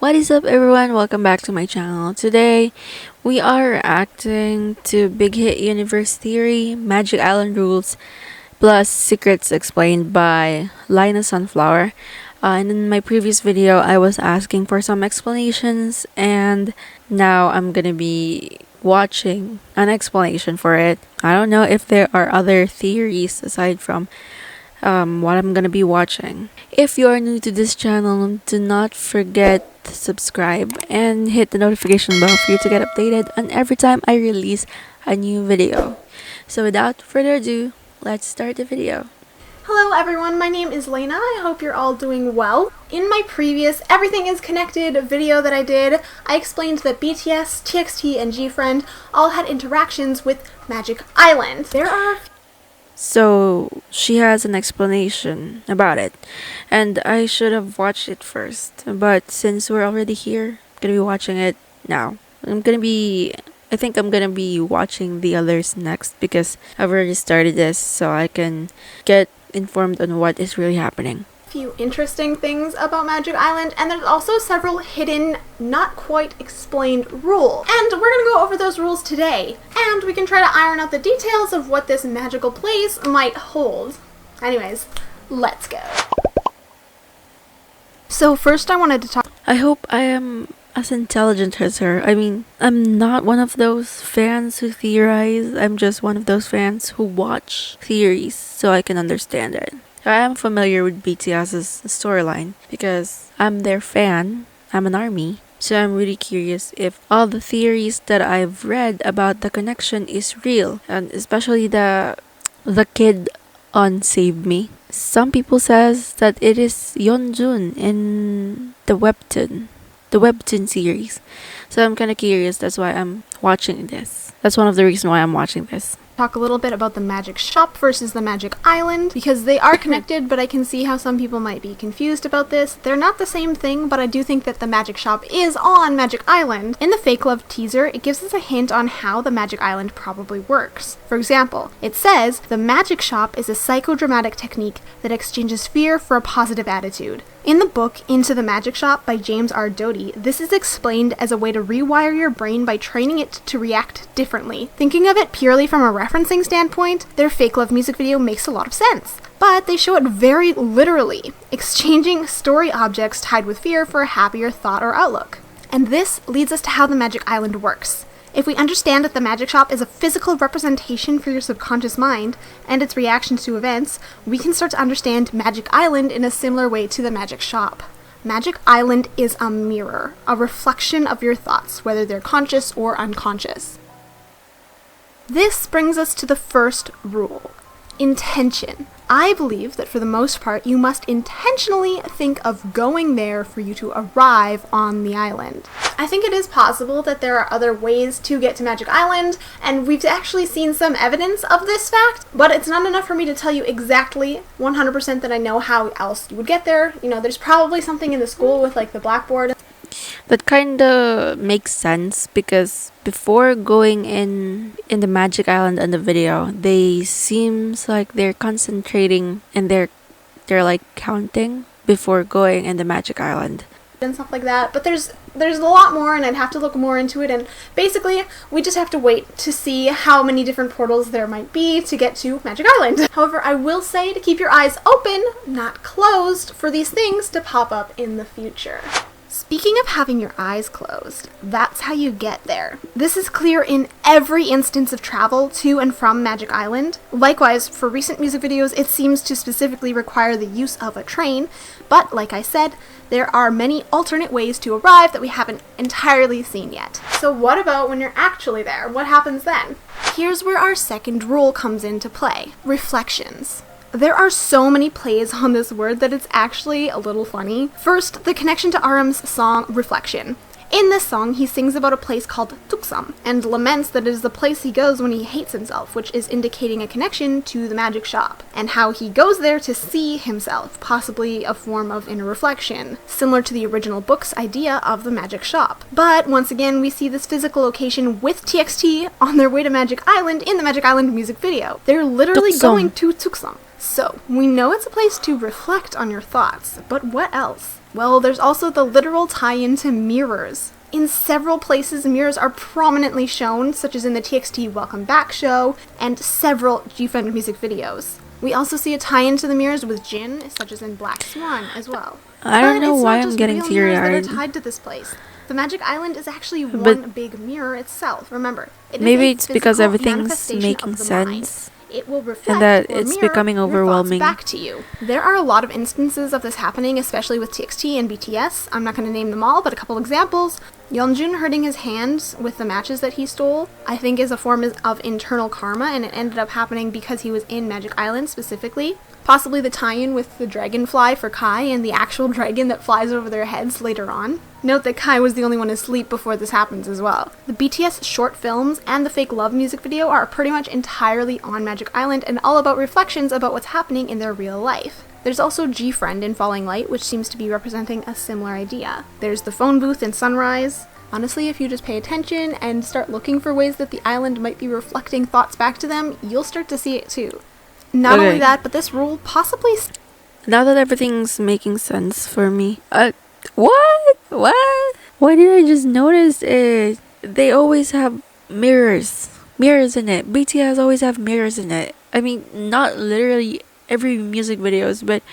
What is up everyone? Welcome back to my channel. Today, we are reacting to Big Hit Universe Theory, Magic Island Rules, plus Secrets Explained by Laina Sunflower. And in my previous video, I was asking for some explanations, and now I'm gonna be watching an explanation for it. I don't know if there are other theories aside from what I'm gonna be watching. If you are new to this channel, do not forget to subscribe and hit the notification bell for you to get updated on every time I release a new video. So without further ado, let's start the video. Hello everyone, my name is Laina. I hope you're all doing well. In my previous Everything is Connected video that I did, I explained that BTS, TXT, and GFriend all had interactions with Magic Island. So she has an explanation about it, and I should have watched it first, but since we're already here, I'm gonna be watching it now. I think I'm gonna be watching the others next because I've already started this, so I can get informed on what is really happening. Few interesting things about Magic Island, and there's also several hidden, not quite explained rules. And we're gonna go over those rules today, and we can try to iron out the details of what this magical place might hold. Anyways, let's go. So first I wanted to talk. I hope I am as intelligent as her. I mean, I'm not one of those fans who theorize. I'm just one of those fans who watch theories so I can understand it. I am familiar with BTS's storyline because I'm their fan. I'm an ARMY. So I'm really curious if all the theories that I've read about the connection is real, and especially the kid on Save Me. Some people says that it is Yeonjun in the webtoon series. So I'm kind of curious. That's why I'm watching this. That's one of the reasons why I'm watching this. Talk a little bit about the Magic Shop versus the Magic Island, because they are connected, but I can see how some people might be confused about this. They're not the same thing, but I do think that the Magic Shop is on Magic Island. In the Fake Love teaser, it gives us a hint on how the Magic Island probably works. For example, it says, the Magic Shop is a psychodramatic technique that exchanges fear for a positive attitude. In the book Into the Magic Shop by James R. Doty, this is explained as a way to rewire your brain by training it to react differently. Thinking of it purely from a referencing standpoint, their Fake Love music video makes a lot of sense. But they show it very literally, exchanging story objects tied with fear for a happier thought or outlook. And this leads us to how the Magic Island works. If we understand that the Magic Shop is a physical representation for your subconscious mind and its reactions to events, we can start to understand Magic Island in a similar way to the Magic Shop. Magic Island is a mirror, a reflection of your thoughts, whether they're conscious or unconscious. This brings us to the first rule, intention. I believe that for the most part, you must intentionally think of going there for you to arrive on the island. I think it is possible that there are other ways to get to Magic Island, and we've actually seen some evidence of this fact, but it's not enough for me to tell you exactly 100% that I know how else you would get there. You know, there's probably something in the school with like the blackboard. That kinda makes sense because before going in the Magic Island on the video, they seems like they're concentrating and they're like counting before going in the Magic Island and stuff like that. But there's a lot more, and I'd have to look more into it, and basically we just have to wait to see how many different portals there might be to get to Magic Island. However, I will say to keep your eyes open, not closed, for these things to pop up in the future. Speaking of having your eyes closed, that's how you get there. This is clear in every instance of travel to and from Magic Island. Likewise, for recent music videos, it seems to specifically require the use of a train, but like I said, there are many alternate ways to arrive that we haven't entirely seen yet. So what about when you're actually there? What happens then? Here's where our second rule comes into play, reflections. There are so many plays on this word that it's actually a little funny. First, the connection to RM's song, Reflection. In this song, he sings about a place called Tuksam, and laments that it is the place he goes when he hates himself, which is indicating a connection to the Magic Shop, and how he goes there to see himself, possibly a form of inner reflection, similar to the original book's idea of the Magic Shop. But once again, we see this physical location with TXT on their way to Magic Island in the Magic Island music video. They're literally going to Tuksam. So, we know it's a place to reflect on your thoughts, but what else? Well, there's also the literal tie-in to mirrors. In several places, mirrors are prominently shown, such as in the TXT Welcome Back show and several GFriend music videos. We also see a tie-in to the mirrors with Jin, such as in Black Swan as well. I don't know it's why not I'm just getting real mirrors teary-eyed. that are tied to this place. The Magic Island is actually one big mirror itself. Remember, it is Maybe a it's because physical everything's manifestation making of the mind. sense. It will reflect And that or it's mirror becoming your thoughts overwhelming. back to you. There are a lot of instances of this happening, especially with TXT and BTS. I'm not going to name them all, but a couple examples. Yeonjun hurting his hands with the matches that he stole, I think is a form of internal karma, and it ended up happening because he was in Magic Island specifically. Possibly the tie-in with the dragonfly for Kai and the actual dragon that flies over their heads later on. Note that Kai was the only one asleep before this happens as well. The BTS short films and the Fake Love music video are pretty much entirely on Magic Island and all about reflections about what's happening in their real life. There's also GFriend in Falling Light, which seems to be representing a similar idea. There's the phone booth in Sunrise. Honestly, if you just pay attention and start looking for ways that the island might be reflecting thoughts back to them, you'll start to see it too. Not only that, but this rule possibly... Now that everything's making sense for me. What? What? Why did I just notice it? They always have mirrors. Mirrors in it. BTS always have mirrors in it. I mean, not literally every music videos, but...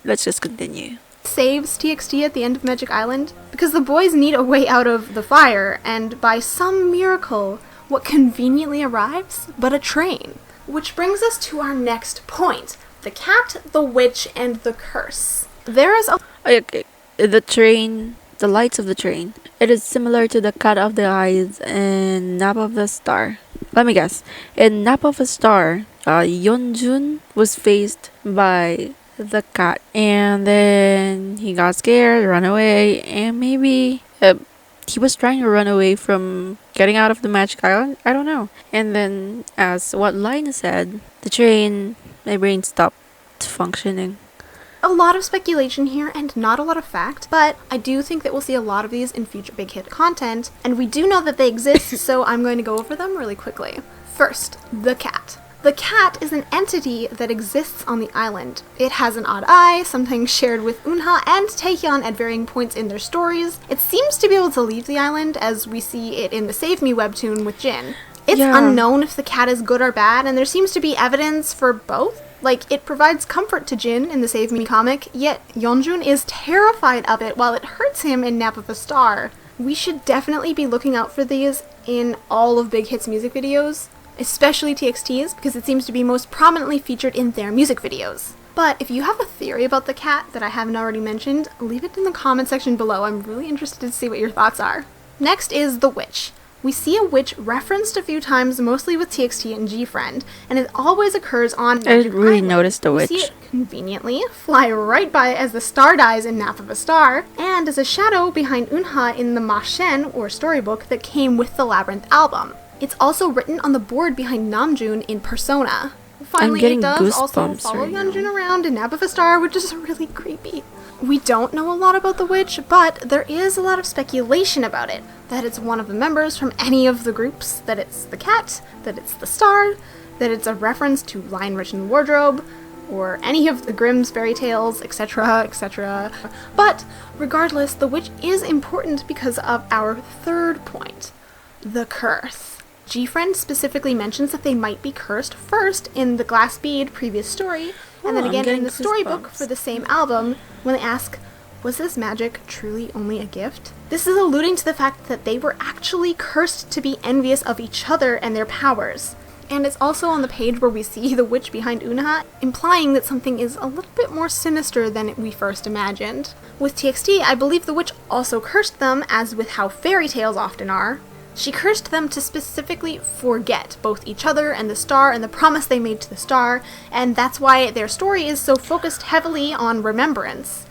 let's just continue. Saves TXT at the end of Magic Island because the boys need a way out of the fire, and by some miracle, what conveniently arrives but a train. Which brings us to our next point. The cat, the witch, and the curse. There is a... Okay. The train, the lights of the train. It is similar to the cut of the eyes in Nap of the Star. Let me guess. In Nap of a Star, Yeonjun was faced by the cat. And then he got scared, ran away, and maybe... he was trying to run away from getting out of the Magic Island. I don't know. And then, as what Laina said, the train, my brain stopped functioning. A lot of speculation here and not a lot of fact, but I do think that we'll see a lot of these in future Big Hit content, and we do know that they exist, so I'm going to go over them really quickly. First, the cat. The cat is an entity that exists on the island. It has an odd eye, something shared with Eunha and Taehyun at varying points in their stories. It seems to be able to leave the island, as we see it in the Save Me webtoon with Jin. It's unknown if the cat is good or bad, and there seems to be evidence for both. Like, it provides comfort to Jin in the Save Me comic, yet Yeonjun is terrified of it while it hurts him in Nap of a Star. We should definitely be looking out for these in all of Big Hit's music videos, especially TXT's, because it seems to be most prominently featured in their music videos. But if you have a theory about the cat that I haven't already mentioned, leave it in the comment section below. I'm really interested to see what your thoughts are. Next is the witch. We see a witch referenced a few times, mostly with TXT and GFriend, and it always occurs on Magic I really Island. noticed the witch. We see it conveniently fly right by as the star dies in Nap of a Star, and as a shadow behind Eunha in the Ma Shen, or storybook, that came with the Labyrinth album. It's also written on the board behind Namjoon in Persona. Finally, it does also follow Yeonjun around in Nap of a Star, which is really creepy. We don't know a lot about the witch, but there is a lot of speculation about it. That it's one of the members from any of the groups, that it's the cat, that it's the star, that it's a reference to Lion Rich in the Wardrobe, or any of the Grimm's fairy tales, etc., etc. But, regardless, the witch is important because of our third point, the curse. GFriend specifically mentions that they might be cursed first in the Glass Bead previous story, and then again in the storybook for the same album, when they ask, was this magic truly only a gift? This is alluding to the fact that they were actually cursed to be envious of each other and their powers. And it's also on the page where we see the witch behind Eunha, implying that something is a little bit more sinister than we first imagined. With TXT, I believe the witch also cursed them, as with how fairy tales often are. She cursed them to specifically forget both each other and the star and the promise they made to the star, and that's why their story is so focused heavily on remembrance.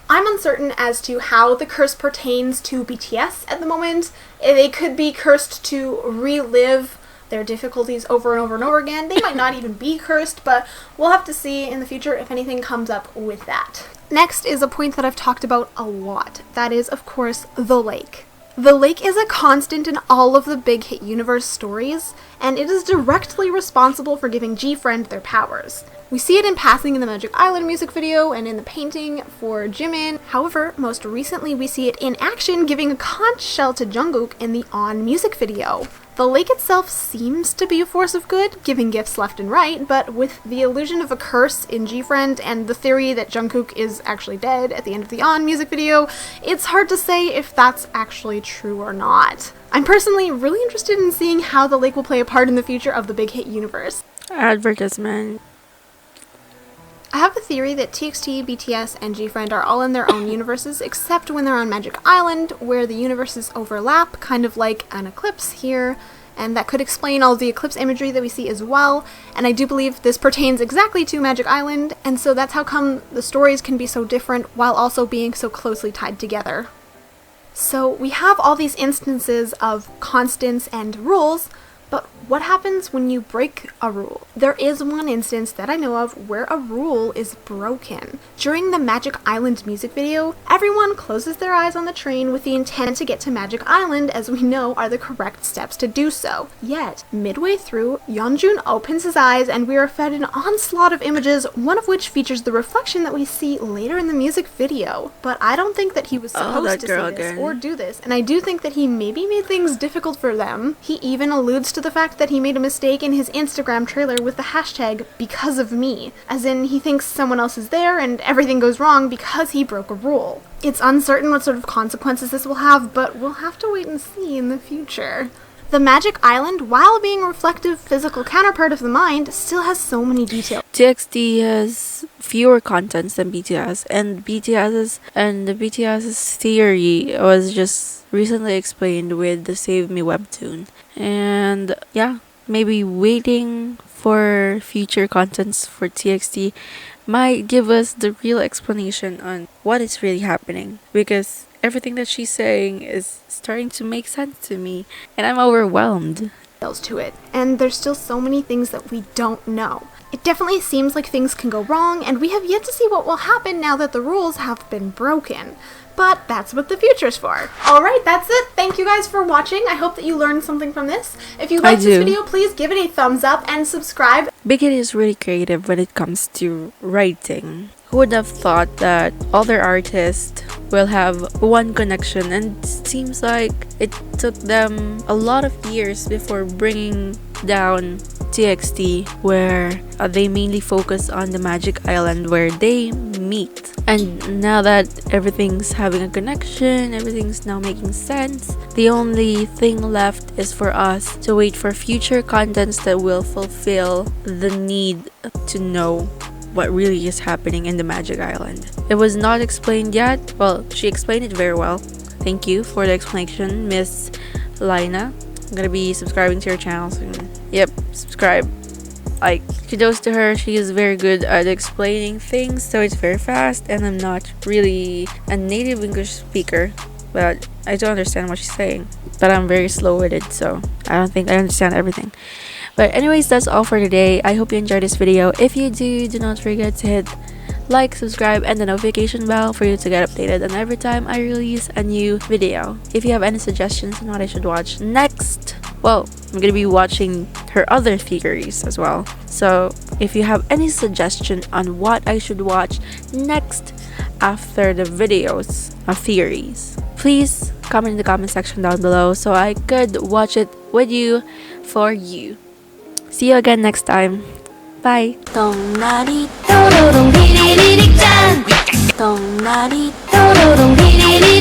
I'm uncertain as to how the curse pertains to BTS at the moment. They could be cursed to relive their difficulties over and over and over again. They might not even be cursed, but we'll have to see in the future if anything comes up with that. Next is a point that I've talked about a lot. That is, of course, the lake. The lake is a constant in all of the Big Hit universe stories, and it is directly responsible for giving GFriend their powers. We see it in passing in the Magic Island music video and in the painting for Jimin. However, most recently we see it in action giving a conch shell to Jungkook in the On music video. The lake itself seems to be a force of good, giving gifts left and right, but with the illusion of a curse in G-Friend and the theory that Jungkook is actually dead at the end of the On music video, it's hard to say if that's actually true or not. I'm personally really interested in seeing how the lake will play a part in the future of the Big Hit universe. Advertisement. I have a theory that TXT, BTS, and G-Friend are all in their own universes, except when they're on Magic Island, where the universes overlap, kind of like an eclipse here, and that could explain all the eclipse imagery that we see as well, and I do believe this pertains exactly to Magic Island, and so that's how come the stories can be so different while also being so closely tied together. So we have all these instances of constants and rules, but what happens when you break a rule? There is one instance that I know of where a rule is broken. During the Magic Island music video, everyone closes their eyes on the train with the intent to get to Magic Island, as we know are the correct steps to do so. Yet, midway through, Yeonjun opens his eyes and we are fed an onslaught of images, one of which features the reflection that we see later in the music video. But I don't think that he was supposed to say this or do this, and I do think that he maybe made things difficult for them. He even alludes to the fact that he made a mistake in his Instagram trailer with the hashtag because of me, as in he thinks someone else is there and everything goes wrong because he broke a rule. It's uncertain what sort of consequences this will have, but we'll have to wait and see in the future. The Magic Island, while being a reflective physical counterpart of the mind, still has so many details. TXT has fewer contents than BTS, and the BTS's theory was just recently explained with the Save Me webtoon. And yeah, maybe waiting for future contents for TXT might give us the real explanation on what is really happening, because everything that she's saying is starting to make sense to me, and I'm overwhelmed. To it, and there's still so many things that we don't know. It definitely seems like things can go wrong, and we have yet to see what will happen now that the rules have been broken. But that's what the future's for. Alright, that's it. Thank you guys for watching. I hope that you learned something from this. If you liked this video, please give it a thumbs up and subscribe. BIGHIT is really creative when it comes to writing. Who would have thought that all their artists will have one connection, and it seems like it took them a lot of years before bringing down TXT, where they mainly focus on the Magic Island where they meet. And now that everything's having a connection, everything's now making sense, the only thing left is for us to wait for future contents that will fulfill the need to know what really is happening in the Magic Island. It was not explained yet. Well, she explained it very well. Thank you for the explanation, Miss Laina. I'm gonna be subscribing to her channel soon. Yep, subscribe. Like, kudos to her. She is very good at explaining things, so it's very fast, and I'm not really a native English speaker, but I do understand what she's saying. But I'm very slow with it, so I don't think I understand everything. But anyways, that's all for today. I hope you enjoyed this video. If you do not forget to hit like, subscribe, and the notification bell for you to get updated on every time I release a new video. If you have any suggestions on what I should watch next, well, I'm gonna be watching her other theories as well. So if you have any suggestion on what I should watch next after the videos of theories, please comment in the comment section down below so I could watch it with you for you. See you again next time. Bye.